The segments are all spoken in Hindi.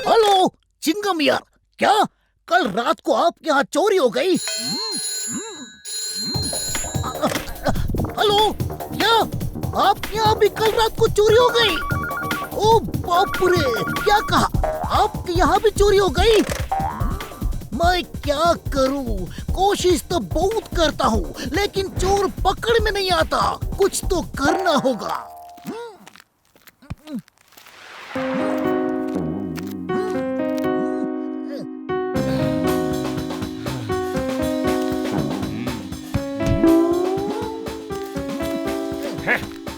हेलो चिंगम यार, क्या कल रात को आपके यहाँ चोरी हो गई? हेलो, क्या आपके यहाँ भी कल रात को चोरी हो गई? ओ बाप रे, क्या कहा? आपके यहाँ भी चोरी हो गई? मैं क्या करूं? कोशिश तो बहुत करता हूँ, लेकिन चोर पकड़ में नहीं आता। कुछ तो करना होगा।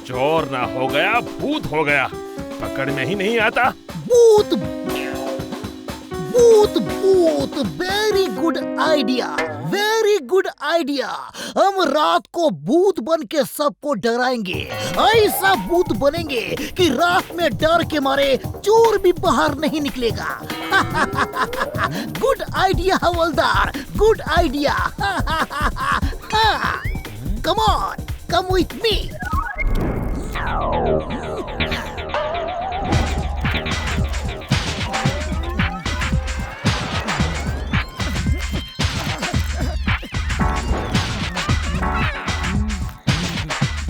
चोर ना हो गया, भूत हो गया। पकड़ में ही नहीं आता। भूत भूत भूत, very good idea, very good idea. हम रात को भूत बन के सबको डराएंगे। ऐसा भूत बनेंगे कि रात में डर के मारे चोर भी बाहर नहीं निकलेगा। Good idea havildar, good idea. Come on, come with me.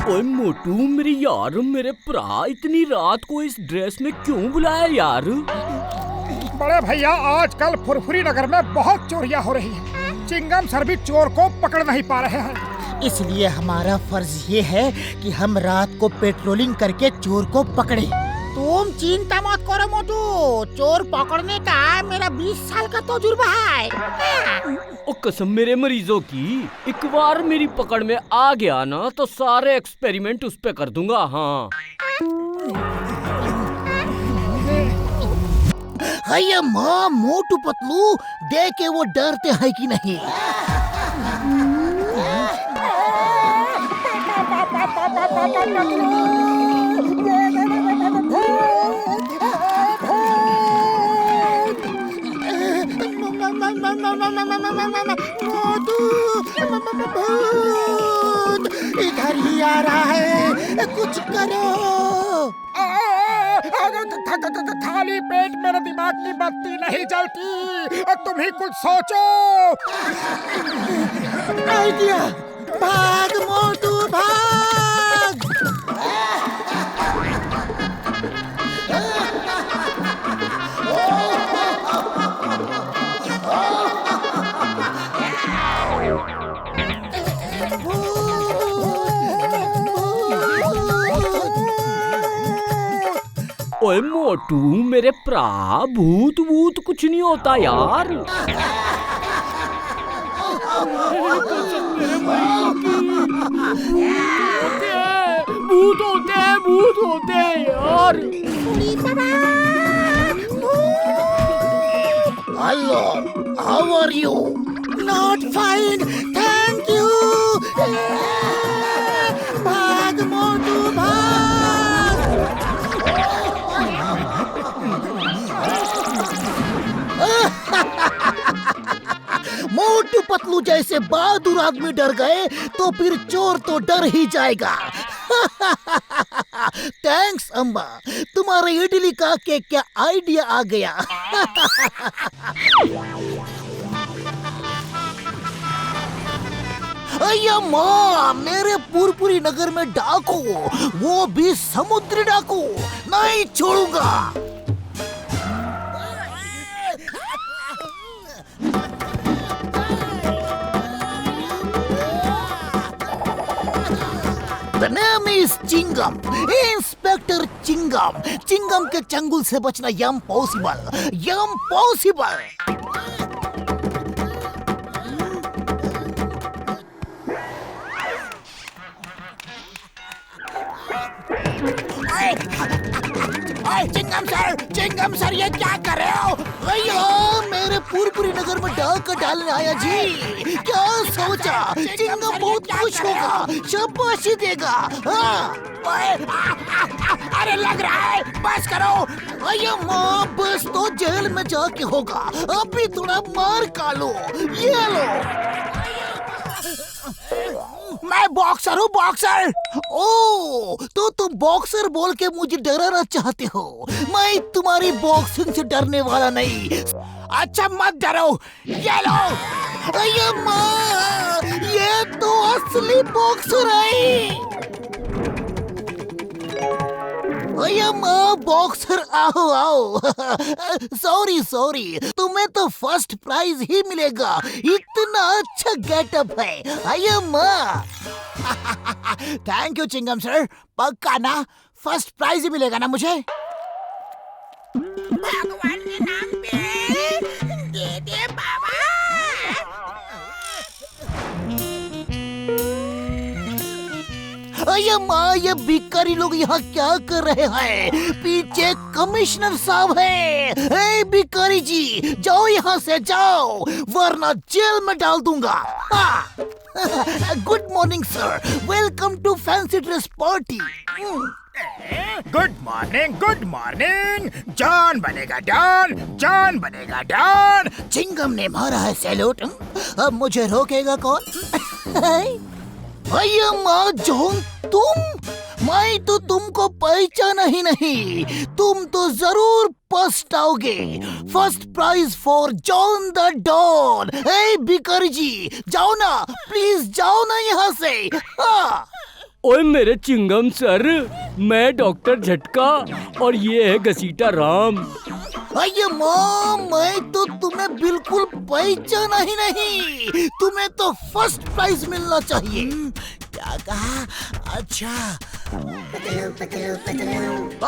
ओए मोटू, मेरे यार, मेरे भरा, इतनी रात को इस ड्रेस में क्यों बुलाया यार? बड़े भैया, आजकल फुरफुरी नगर में बहुत चोरियां हो रही हैं। चिंगम सर भी चोर को पकड़ नहीं पा रहे हैं। इसलिए हमारा फर्ज ये है कि हम रात को पेट्रोलिंग करके चोर को पकड़े। तुम चिंता मत करो मोटू, चोर पकड़ने का मेरा 20 साल का तजुर्बा है। ओ कसम मेरे मरीजों की, एक बार मेरी पकड़ में आ गया ना तो सारे एक्सपेरिमेंट उस पे कर दूंगा। हाँ हैया माँ, मोटू पतलू देखे वो डरते हैं कि नहीं। इधर ही आ रहा है, कुछ करो। खाली पेट मेरे दिमाग की बत्ती नहीं जलती। तुम ही कुछ सोचो। आइडिया, भाग मोटू भाग। ओए मोटू, मेरे भरा, भूत भूत कुछ नहीं होता यार। भूत होते हैं यार। Hello, how are you? Not fine, thank you. भाग मोटू भाग। मोटू पतलू जैसे बहादुर आदमी डर गए तो फिर चोर तो डर ही जाएगा। थैंक्स अम्मा, तुम्हारे इडली का क्या आइडिया आ गया। अय्या माँ, मेरे पुरपुरी नगर में डाकू, वो भी समुद्री डाकू, नहीं छोड़ूंगा। The name is Chingum, inspector Chingum. Chingum के चंगुल से बचना इम्पॉसिबल, इम्पॉसिबल। चिंगम सर, ये क्या कर रहे हो? अयो, मेरे पुरपुरी नगर में डाका डालने आया जी। क्या सोचा? चिंगम बहुत खुश होगा, शाबाशी देगा। हाँ। अरे लग रहा है, बस करो। अयो माँ, बस तो जेल में जाके होगा। अभी थोड़ा मार खा लो, ये लो। मैं बॉक्सर हूँ, बॉक्सर। ओ, तो तुम बॉक्सर बोल के मुझे डराना चाहते हो। मैं तुम्हारी बॉक्सिंग से डरने वाला नहीं। अच्छा मत डरो, ये लो। अये माँ, ये तो असली बॉक्सर है। अये माँ, बॉक्सर आओ आओ। सॉरी सॉरी, तुम्हें तो फर्स्ट प्राइज ही मिलेगा, इतना अच्छा गेटअप है। अये माँ। थैंक यू चिंगम सर, पक्का ना फर्स्ट प्राइज ही मिलेगा ना मुझे? भगवान के नाम पे दे दे बाबा। अये माँ, ये भिखारी लोग यहाँ क्या कर रहे हैं? पीछे कमिश्नर साहब है। ए भिखारी जी, जाओ यहाँ से जाओ, वरना जेल में डाल दूंगा। Good morning sir, welcome to fancy dress party. Good morning. John बनेगा डॉन, जॉन बनेगा डॉन। चिंगम ने मारा है सैल्यूट, अब मुझे रोकेगा कौन? अये माँ, जॉन तुम? मैं तो तुमको पहचाना ही नहीं। तुम तो जरूर फर्स्ट आओगे। First prize for John the don. ए भिखारी जी, जाओ ना, प्लीज जाओ ना यहाँ से। हाँ। ओए मेरे चिंगम सर, मैं डॉक्टर झटका और ये है घसीटा राम। अये माँ, मैं तो तुम्हें बिल्कुल पहचाना ही नहीं। तुम्हें तो फर्स्ट प्राइज मिलना चाहिए। क्या कहा? अच्छा।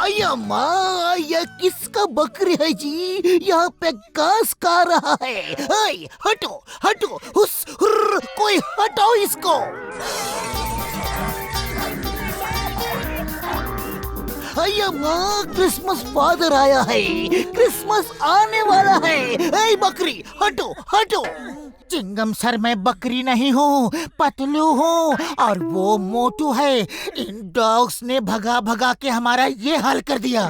अये माँ, ये किसका बकरी है जी? यहाँ पे घास खा रहा है। ऐ, हटो हटो, हुस हुर्र, कोई हटाओ इसको। अये माँ, क्रिसमस फादर आया है, क्रिसमस आने वाला है। ए बकरी, हटो हटो। चिंगम सर, मैं बकरी नहीं हूँ, पतलू हूँ, और वो मोटू है। इन डॉग्स ने भगा भगा के हमारा ये हाल कर दिया।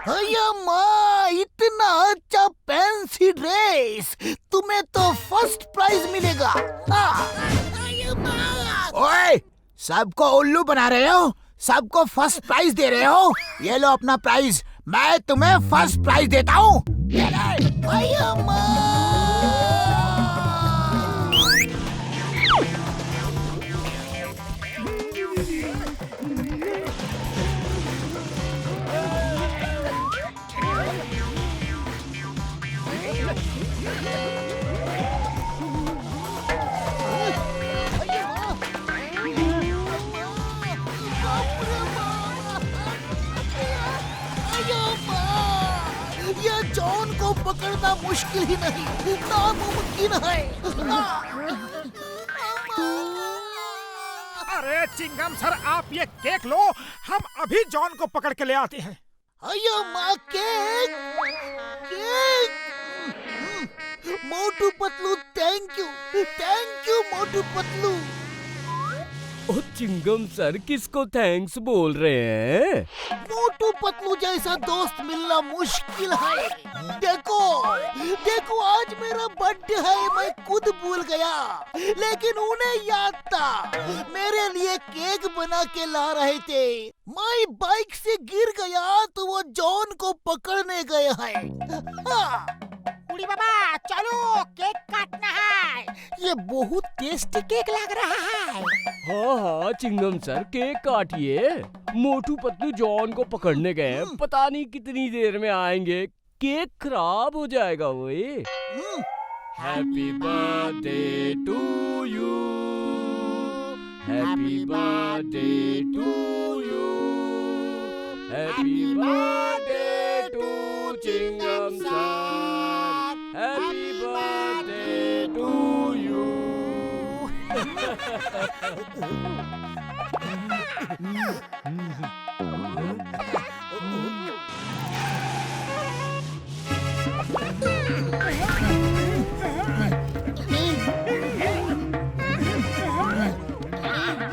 अये माँ, इतना अच्छा फैंसी ड्रेस, तुम्हें तो फर्स्ट प्राइज मिलेगा। अये माँ। ओए, सबको उल्लू बना रहे हो? सबको फर्स्ट प्राइज दे रहे हो? ये लो अपना प्राइज, मैं तुम्हें फर्स्ट प्राइज देता हूँ। ये जॉन को पकड़ना मुश्किल ही नहीं, नामुमकिन है। अरे चिंगम सर, आप ये केक लो, हम अभी जॉन को पकड़ के ले आते हैं। अयो माँ, cake cake. Motu Patlu, thank you Motu Patlu. ओ चिंगम सर, किसको थैंक्स बोल रहे हैं? मोटू पतलू जैसा दोस्त मिलना मुश्किल है। देखो देखो, आज मेरा बर्थडे है, मैं खुद भूल गया, लेकिन उन्हें याद था। मेरे लिए केक बना के ला रहे थे। मैं बाइक से गिर गया तो वो जॉन को पकड़ने गए हैं। हाँ। उड़ी बाबा, चलो केक काटना है। ये बहुत टेस्टी केक लग रहा है। हाँ Chingam sir, cake काटिए। Motu Patlu John को पकड़ने गए हैं, पता नहीं कितनी देर में आएंगे। केक खराब हो जाएगा। वो happy birthday to you, happy birthday to you, happy birthday to Chingum sir, happy birthday to you.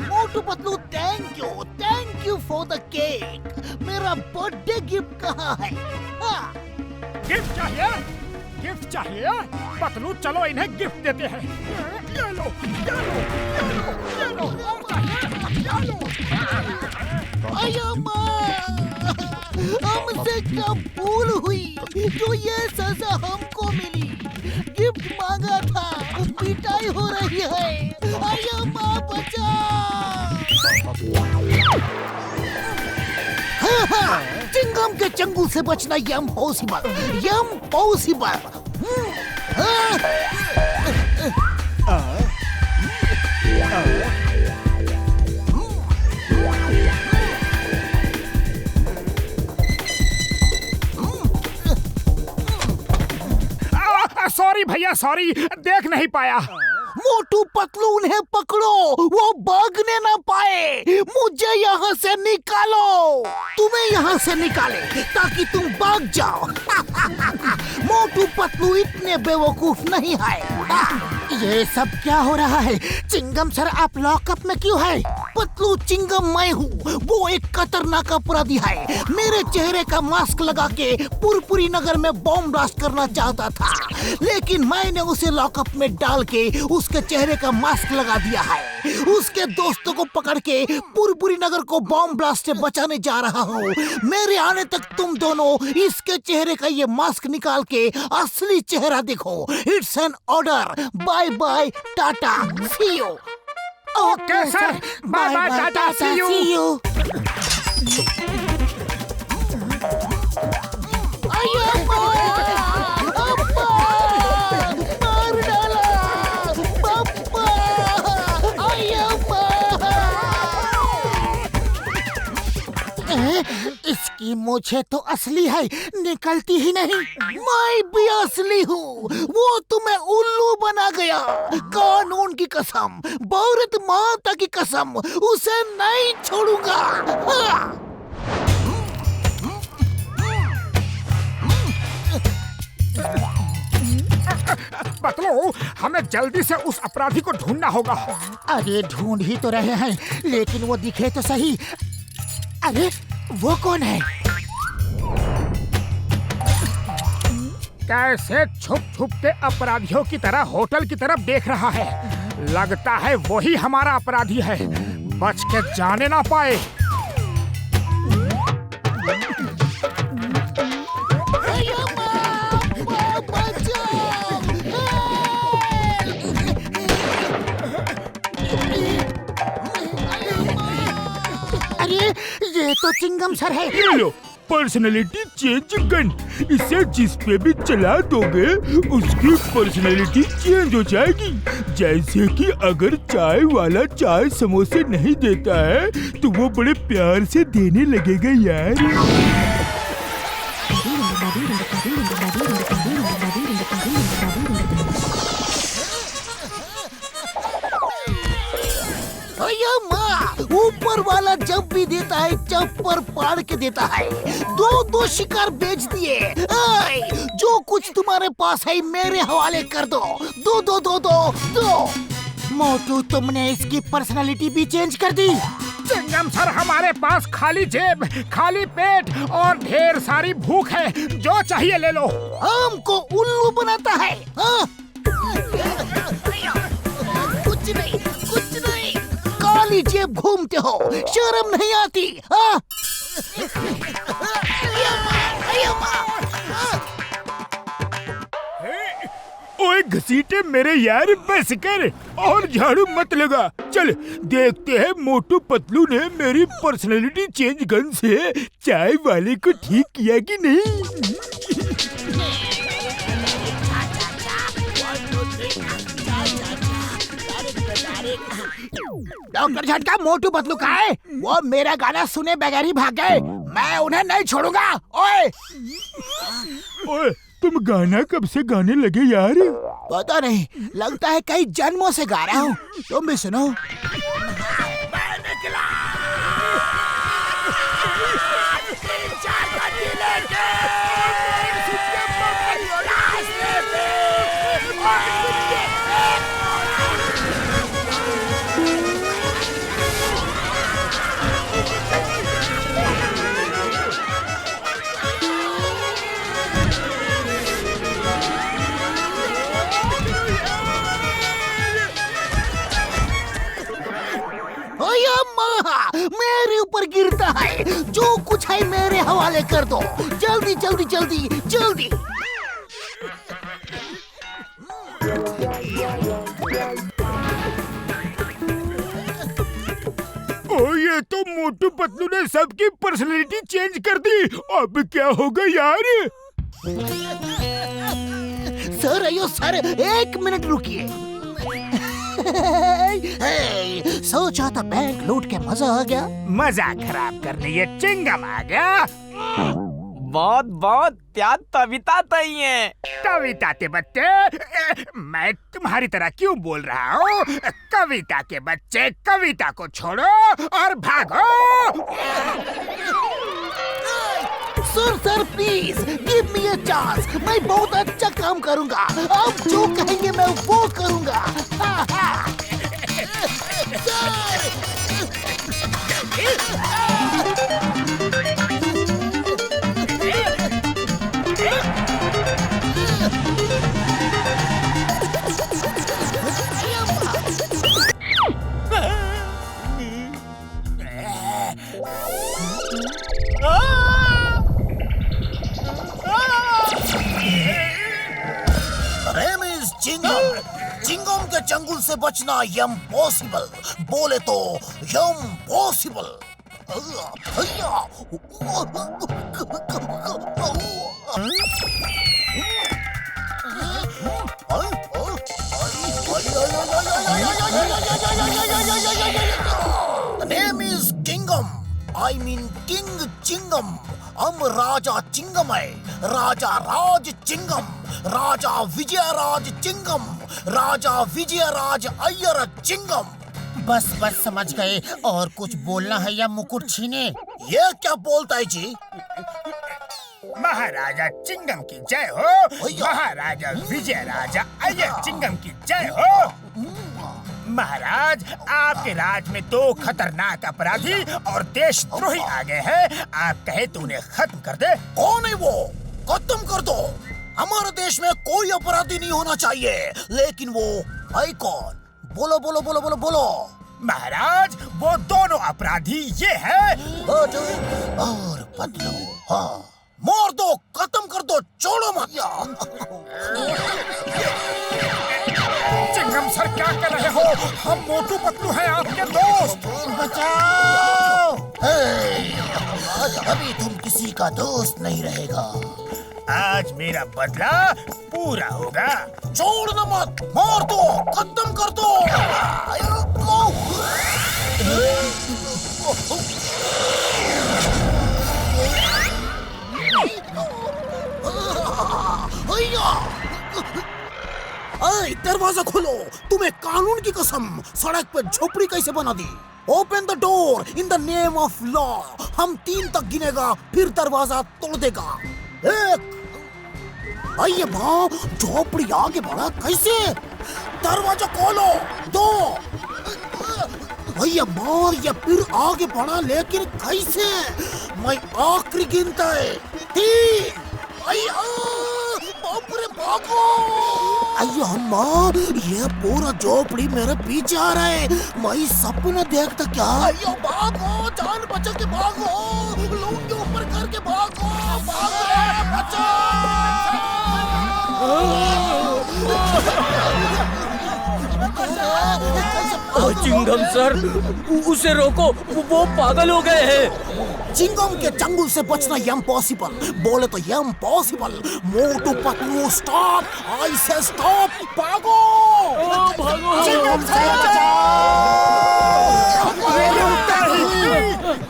Motu Patlu, thank you for the cake. मेरा बर्थडे गिफ्ट कहाँ है? हाँ। गिफ्ट चाहिए? गिफ्ट चाहिए? पतलू, चलो इन्हें गिफ्ट देते हैं। ये लो, ये लो, ये लो, ये लो, और चाहिए? आया माँ, हमसे क्या भूल हुई जो ये सजा हमको मिली। गिफ्ट मांगा था, पिटाई हो रही है। आया माँ बचा। हाँ, चिंगम के चंगुल से बचना इम्पॉसिबल, इम्पॉसिबल। सॉरी भैया, सॉरी, देख नहीं पाया। मोटू पतलू उन्हें पकड़ो, वो भागने ना पाए। मुझे यहाँ से निकालो, तुम्हें यहाँ से निकाले ताकि तुम भाग जाओ। मोटू पतलू इतने बेवकूफ नहीं है। ये सब क्या हो रहा है? चिंगम सर आप लॉकअप में क्यों है? पतलू चिंगम मैं हूँ, वो एक खतरनाक अपराधी है। मेरे चेहरे का मास्क लगा के पुरपुरी नगर में बॉम्ब ब्लास्ट करना चाहता था, लेकिन मैंने उसे लॉकअप में डाल के उसके चेहरे का मास्क लगा दिया है। उसके दोस्तों को पकड़ के पुरपुरी नगर को बॉम्ब ब्लास्ट से बचाने जा रहा हूँ। मेरे आने तक तुम दोनों इसके चेहरे का ये मास्क निकाल के असली चेहरा देखो। It's an order. Bye bye, tata, see you. Okay sir, bye bye, tata, see you. इसकी मूछें तो असली है, निकलती ही नहीं। मैं भी असली हूँ, वो तुम्हें उल्लू बना गया। कानून की कसम, भारत माता की कसम, उसे नहीं छोड़ूंगा। हाँ। पतलू, हमें जल्दी से उस अपराधी को ढूंढना होगा। अरे ढूंढ ही तो रहे हैं, लेकिन वो दिखे तो सही। अरे वो कौन है? कैसे छुप छुप के अपराधियों की तरह होटल की तरफ देख रहा है। लगता है वही हमारा अपराधी है, बच के जाने ना पाए। अरे ये तो चिंगम सर है। ये लो, पर्सनालिटी चेंज गन। इसे जिस पे भी चला दोगे उसकी पर्सनालिटी चेंज हो जाएगी। जैसे कि अगर चाय वाला चाय समोसे नहीं देता है तो वो बड़े प्यार से देने लगेगा यार। ऊपर वाला जब भी देता है चप्पर फाड़ के देता है। दो दो शिकार बेच दिए। जो कुछ तुम्हारे पास है मेरे हवाले कर दो। दो दो दो दो दो। मोटू, तुमने इसकी पर्सनालिटी भी चेंज कर दी। चिंगम सर, हमारे पास खाली जेब, खाली पेट और ढेर सारी भूख है। जो चाहिए ले लो। हमको उल्लू बनाता है। हाँ? कुछ नहीं, कुछ नहीं। काली जेब घूमते हो, शर्म नहीं आती? हाँ? ओए घसीटे मेरे यार, बस कर और झाड़ू मत लगा। चल देखते हैं मोटू पतलू ने मेरी पर्सनालिटी चेंज गन से चाय वाले को ठीक किया कि नहीं। डॉक्टर झटका, मोटू पतलू कहाँ है? वो मेरा गाना सुने बगैर ही भाग गए। मैं उन्हें नहीं छोड़ूंगा। ओए! ओए, तुम गाना कब से गाने लगे यार? पता नहीं, लगता है कई जन्मों से गा रहा हूँ। तुम भी सुनो। मेरे ऊपर गिरता है। जो कुछ है मेरे हवाले कर दो, जल्दी जल्दी जल्दी जल्दी। ओ ये तो मोटू पतलू ने सबकी पर्सनालिटी चेंज कर दी। अब क्या होगा यार? सर अयो सर, 1 मिनट रुकिए। सोचा था बैंक लूट के मजा आ गया। मजा खराब करने ये चिंगम आ गया। बहुत बहुत प्यार तविता तई है। कविता के बच्चे, मैं तुम्हारी तरह क्यों बोल रहा हूँ? कविता के बच्चे कविता को छोड़ो और भागो। Sir please give me a chance. मैं बहुत अच्छा काम करूंगा। आप जो कहेंगे मैं वो करूंगा। चिंगम के चंगुल से बचना इम्पॉसिबल। बोले तो इम्पॉसिबल। नेम इज किंगम, आई मीन किंग चिंगम। हम राजा चिंगम है, राजा राज चिंगम, राजा विजयराज चिंगम, राजा विजयराज अय्यर चिंगम। बस बस समझ गए। और कुछ बोलना है या मुकुट छीने? ये क्या बोलता है जी? महाराजा चिंगम की जय हो। महाराजा विजयराजा अय्यर चिंगम की जय हो। महाराज, आपके राज में 2 खतरनाक अपराधी और देशद्रोही आ गए हैं। आप कहे तो उन्हें खत्म कर दे। कौन है वो? खत्म कर दो। हमारे देश में कोई अपराधी नहीं होना चाहिए। लेकिन वो है कौन? बोलो बोलो बोलो बोलो बोलो। महाराज, वो दोनों अपराधी ये हैं मोटू और पतलू। हाँ, मार दो, खत्म कर दो, छोड़ो मत। चिंगम सर, क्या कर रहे हो? हम मोटू पतलू हैं, आपके दोस्त। बचाओ। अभी तुम किसी का दोस्त नहीं रहेगा। आज मेरा बदला पूरा होगा। छोड़ना मत, मार दो, खत्म कर दो। दरवाजा खोलो। तुम्हें कानून की कसम, सड़क पे झोपड़ी कैसे बना दी? Open the door in the name of law. हम 3 तक गिनेगा, फिर दरवाजा तोड़ देगा। 1। अये माँ, झोपड़ी आगे बढ़ा कैसे? दरवाजा खोलो। 2। अये माँ, ये फिर आगे बढ़ा, लेकिन कैसे? मैं आखिरी गिनता है। 3। बाप रे, भागो। अयो माँ, ये पूरा झोपड़ी मेरे पीछे आ रहा है। मैं सपना देखता क्या? अयो भागो, जान बचा के भागो। लूंगी ऊपर करके भागो, भागो, बचाओ। चिंगम सर, उसे रोको, वो पागल हो गए हैं। चिंगम के चंगुल से बचना इम्पॉसिबल। बोले तो इम्पॉसिबल। मोटू पतलू स्टॉप, आई से स्टॉप। भागो, भागो। चिंगम से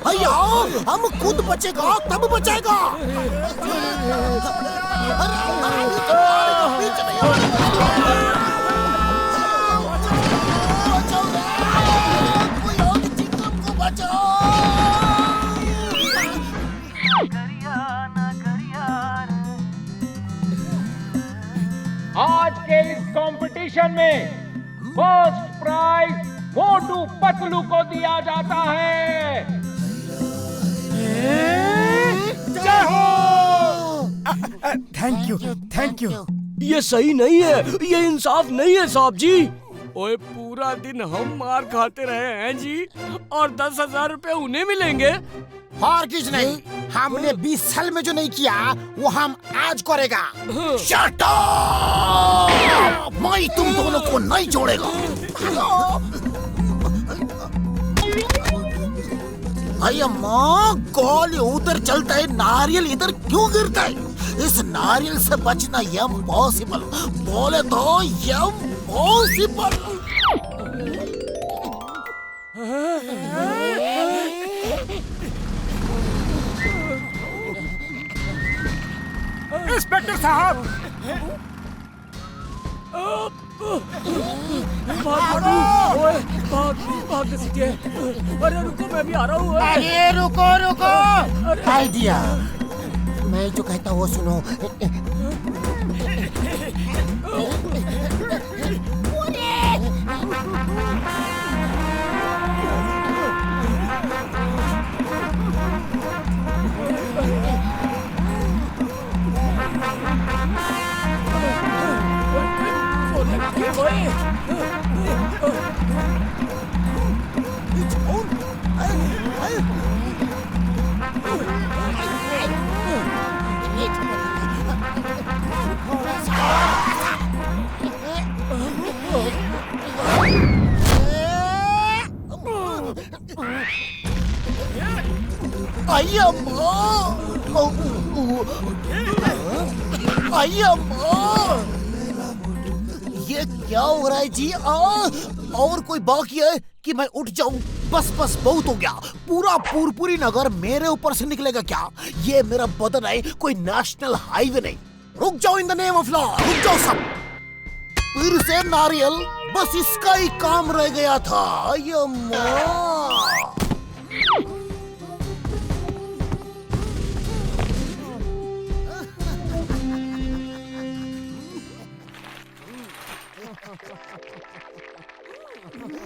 भैया, हम खुद बचेगा तब बचेगा। आज के इस कंपटीशन में फर्स्ट प्राइज मोटू पतलू को दिया जाता है। जय हो। Thank you, thank you. ये सही नहीं है, ये इंसाफ नहीं है साहब जी। ओए पूरा दिन हम मार खाते रहे हैं जी, और 10,000 रुपए उन्हें मिलेंगे। और कुछ नहीं, हमने 20 साल में जो नहीं किया वो हम आज करेगा। Shut up! मैं तुम दोनों को नहीं छोड़ेगा। अरे माँ, कॉल उधर चलता है, नारियल इधर क्यों गिरता है? इस नारियल से बचना इम्पॉसिबल, बोले तो इम्पॉसिबल। इंस्पेक्टर साहब, भाग सीधे। अरे रुको, मैं भी आ रहा हूँ। अरे रुको, आइडिया मैं जो कहता हूँ वो सुनो। ये क्या हो रहा है जी? और कोई बाकी है कि मैं उठ जाऊं? बस बहुत हो गया। पूरी नगर मेरे ऊपर से निकलेगा क्या? ये मेरा बदन है, कोई नेशनल हाईवे नहीं। रुक जाओ, इन द नेम ऑफ लॉ रुक जाओ सब। फिर से नारियल, बस इसका ही काम रह गया था।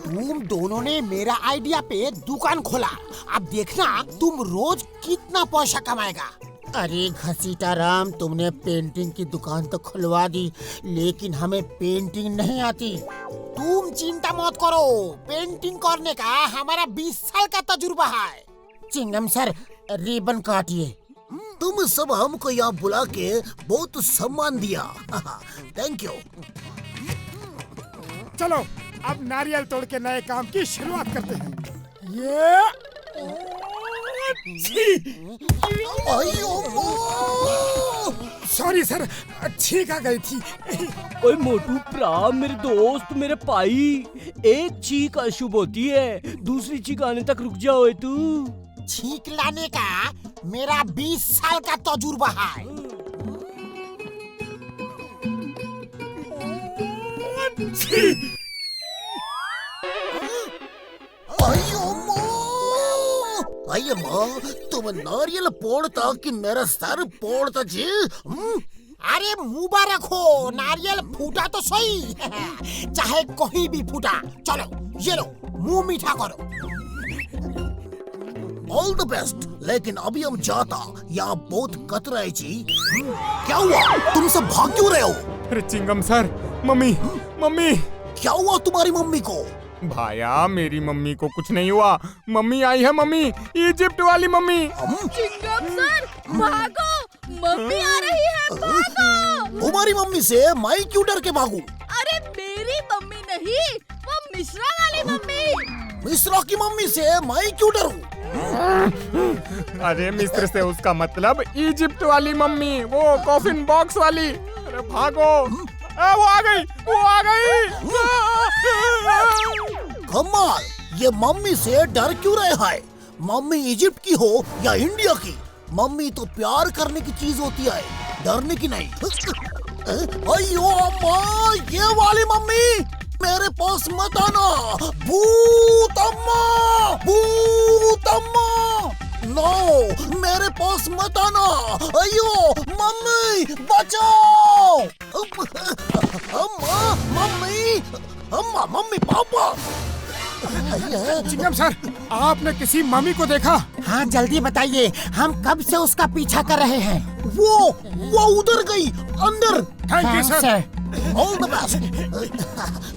तुम दोनों ने मेरा आइडिया पे दुकान खोला, अब देखना तुम रोज कितना पैसा कमाएगा। अरे घसीटा राम, तुमने पेंटिंग की दुकान तो खुलवा दी, लेकिन हमें पेंटिंग नहीं आती। तुम चिंता मत करो, पेंटिंग करने का हमारा 20 साल का तजुर्बा है। चिंगम सर, रिबन काटिए। तुम सब हमको यहाँ बुला के बहुत सम्मान दिया। Thank you. चलो अब नारियल तोड़ के नए काम की शुरुआत करते हैं। ये सॉरी सर, छींक आ गई थी। ओए मोटू प्रा, मेरे दोस्त, मेरे भाई, एक चीख अशुभ होती है, दूसरी चीख आने तक रुक जाओ तू। छींक लाने का मेरा 20 साल का तजुर्बा है। अये माँ, तुम नारियल पोड़ता कि मेरा सर पोड़ता जी? अरे मुबारक हो, नारियल फूटा तो सही। चाहे कोई भी फूटा। चलो ये लो, मुंह मीठा करो। All the best. लेकिन अभी हम जाता, यहाँ बहुत खतरा है जी। क्या हुआ? तुम सब भाग क्यों रहे हो? अरे चिंगम सर, मम्मी। क्या हुआ तुम्हारी मम्मी को? भाया, मेरी मम्मी को कुछ नहीं हुआ। मम्मी आई है, मम्मी, इजिप्ट वाली मम्मी। चिंगम सर, भागो, मम्मी आ रही है, भागो। तुम्हारी मम्मी से मैं क्यों डर के भागूं? अरे मेरी मम्मी नहीं, वो मिश्रा वाली मम्मी। मिश्रा की मम्मी से मैं क्यों डरूं? अरे मिस्र से उसका मतलब इजिप्ट वाली मम्मी, वो कॉफिन बॉक्स वाली। अरे भागो, वो आ गई। कमाल, ये मम्मी से डर क्यों रहे है? मम्मी इजिप्ट की हो या इंडिया की, मम्मी तो प्यार करने की चीज होती है, डरने की नहीं। अयो अम्मा, ये वाली मम्मी मेरे पास मत आना। भूत अम्मा, नो, मेरे पास मत आना। अयो मम्मी, बचाओ। Mummy papa. चिंगम सर, आपने किसी मम्मी को देखा? हाँ जल्दी बताइए, हम कब से उसका पीछा कर रहे हैं। वो उधर गई, अंदर। Thank you sir. All the best.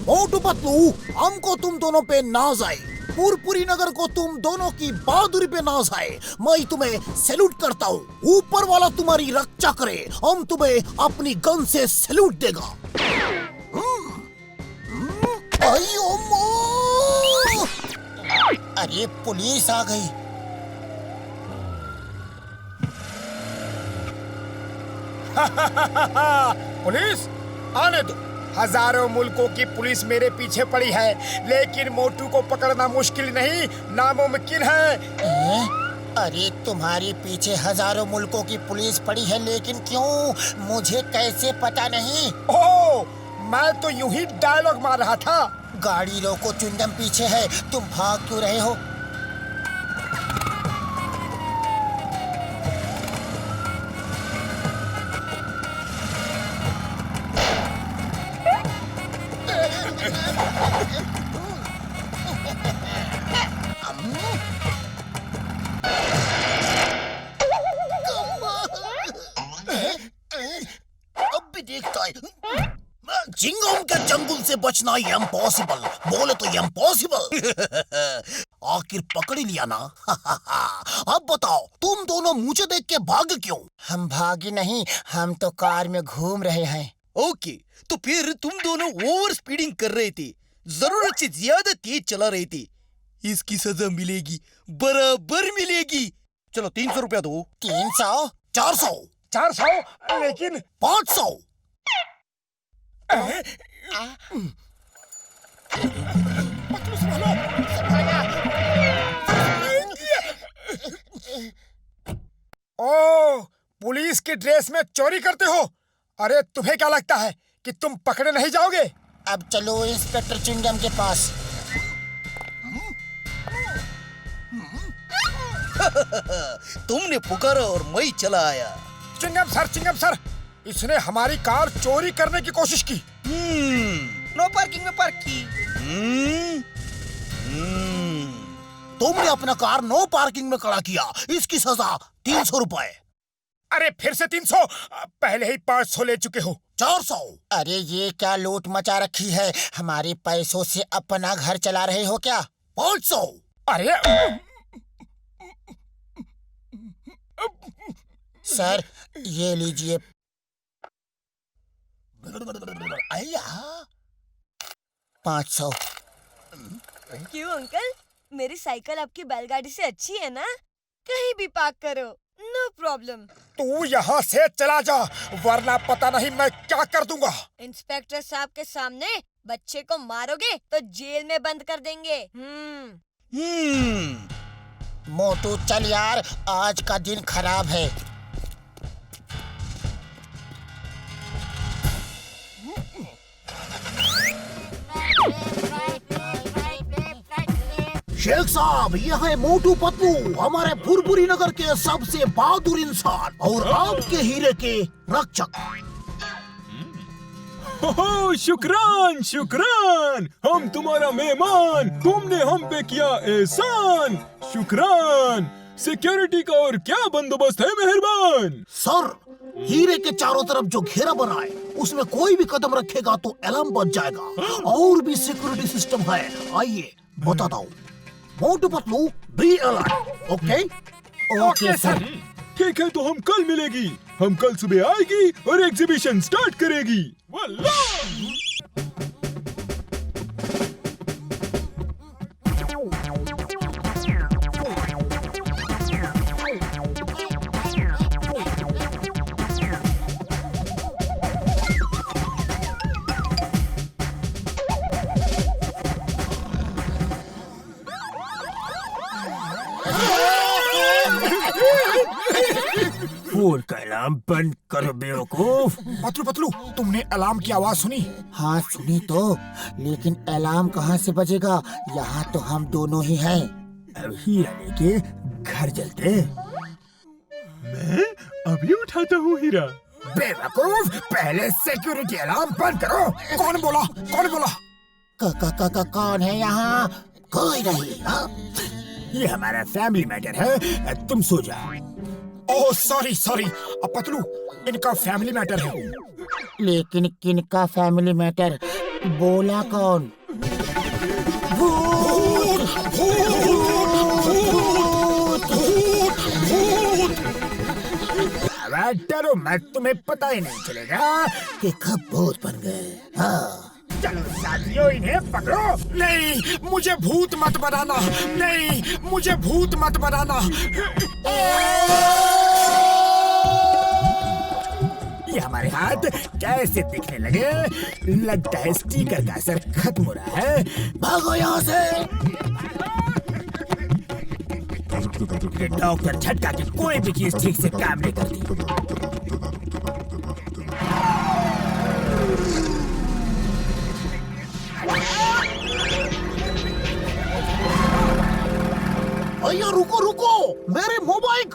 Motu Patlu, हमको तुम दोनों पे नाज आए, पुरपुरी नगर को तुम दोनों की बहादुरी पे नाज आए। मैं तुम्हें सैल्यूट करता हूँ। ऊपर वाला तुम्हारी रक्षा करे, हम तुम्हें अपनी गन से सैल्यूट देगा। अयो मो! अरे पुलिस आ गई। पुलिस आने दो। हजारों मुल्कों की पुलिस मेरे पीछे पड़ी है, लेकिन मोटू को पकड़ना मुश्किल नहीं, नामुमकिन है। अरे तुम्हारे पीछे हजारों मुल्कों की पुलिस पड़ी है, लेकिन क्यों? मुझे कैसे पता नहीं? ओह, मैं तो यूं ही डायलॉग मार रहा था। गाड़ी रोको, चुंदम पीछे है, तुम भाग क्यों रहे हो? अब भी देखता है। चिंगम के जंगल से बचना इम्पॉसिबल, बोले तो इम्पॉसिबल। आखिर पकड़ ही लिया ना। अब बताओ, तुम दोनों मुझे देख के भागे क्यों? हम भागे नहीं, हम तो कार में घूम रहे हैं। ओके, तो फिर तुम दोनों ओवर स्पीडिंग कर रहे थे, जरूरत से ज्यादा तेज चला रहे थे। इसकी सजा मिलेगी, बराबर मिलेगी। चलो 300 रुपया दो। 300, 400, 400, लेकिन 500। ओह, पुलिस की ड्रेस में चोरी करते हो? अरे तुम्हें क्या लगता है कि तुम पकड़े नहीं जाओगे? अब चलो इंस्पेक्टर चिंगम के पास। तुमने पुकारा और मैं चला आया। चिंगम सर, इसने हमारी कार चोरी करने की कोशिश की। नो पार्किंग में पार्क की। तुमने अपना कार नो पार्किंग में खड़ा किया, इसकी सजा 300 रुपए। अरे फिर से 300, पहले ही 500 ले चुके हो। 400। अरे ये क्या लूट मचा रखी है? हमारे पैसों से अपना घर चला रहे हो क्या? 500। अरे सर, ये लीजिए। आया 500। क्यों अंकल, मेरी साइकिल आपकी बैलगाड़ी से अच्छी है ना? कहीं भी पार्क करो, नो प्रॉब्लम। तू यहाँ से चला जा, वरना पता नहीं मैं क्या कर दूंगा। इंस्पेक्टर साहब के सामने बच्चे को मारोगे तो जेल में बंद कर देंगे। मोटू चल यार, आज का दिन खराब है। शेख साहब, यह है मोटू पतलू, हमारे पुरपुरी नगर के सबसे बहादुर इंसान और आपके हीरे के रक्षक। शुक्रान शुक्रान, हम तुम्हारा मेहमान, तुमने हम पे किया एहसान। शुक्रान। सिक्योरिटी का और क्या बंदोबस्त है मेहरबान? सर, हीरे के चारों तरफ जो घेरा बना है, उसमें कोई भी कदम रखेगा तो अलार्म बज जाएगा। और भी सिक्योरिटी सिस्टम है, आइए बताता हूँ। Motu Patlu, be alert. Okay sir. ठीक है, तो हम कल मिलेगी। हम कल सुबह आएगी और एग्जीबिशन स्टार्ट करेगी। फोन का अलार्म बंद करो बेवकूफ। पतलू, तुमने अलार्म की आवाज सुनी? हाँ सुनी तो, लेकिन अलार्म कहाँ से बजेगा? यहाँ तो हम दोनों ही हैं। अभी लेके घर चलते। मैं अभी उठाता हूँ हीरा। बेवकूफ, पहले सिक्योरिटी अलार्म बंद करो। कौन बोला? कौन है यहाँ? कोई नहीं। ये हमारा फैमिली मैटर है, तुम सो जाओ। ओह सॉरी, पतलू, इनका फैमिली मैटर है। लेकिन किनका फैमिली मैटर? बोला कौन? डरो मत, तुम्हें पता ही नहीं चलेगा कि कब भूत बन गए। हाँ। चलो साथियों, इन्हें पकड़ो। नहीं, मुझे भूत मत बनाना। नहीं, मुझे भूत मत बनाना। ये हमारे हाथ कैसे दिखने लगे? लगता है स्टिकर का असर खत्म हो रहा है। भागो यहाँ से। डॉक्टर झटका की कोई भी चीज ठीक से काम नहीं करती। भैया रुको रुको, मेरे मोबाइल।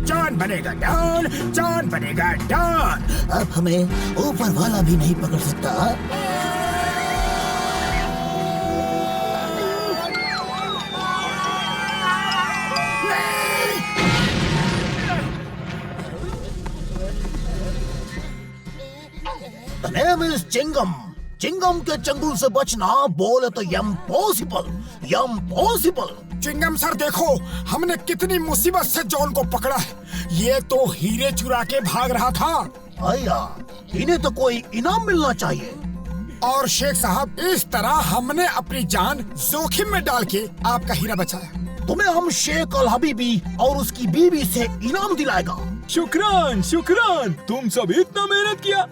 जॉन बनेगा डॉन, जॉन बनेगा डॉन। अब हमें ऊपर वाला भी नहीं पकड़ सकता। The name is Chingam. Chingum के चंगुल से बचना बोले तो इम्पॉसिबल, इम्पॉसिबल। चिंगम सर देखो, हमने कितनी मुसीबत से जॉन को पकड़ा है। ये तो हीरे चुरा के भाग रहा था। भैया, इन्हें तो कोई इनाम मिलना चाहिए। और शेख साहब, इस तरह हमने अपनी जान जोखिम में डाल के आपका हीरा बचाया। तुम्हें हम शेख अल हबीबी और उसकी बीवी से इनाम दिलाएगा। शुक्रान शुक्रान, तुम सब इतना मेहनत किया।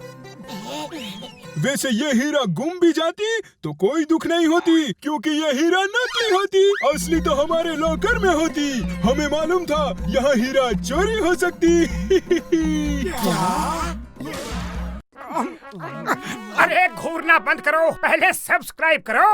वैसे ये हीरा गुम भी जाती तो कोई दुख नहीं होती, क्योंकि ये हीरा नकली होती। असली तो हमारे लॉकर में होती। हमें मालूम था यहाँ हीरा चोरी हो सकती। अरे घूरना बंद करो, पहले सब्सक्राइब करो।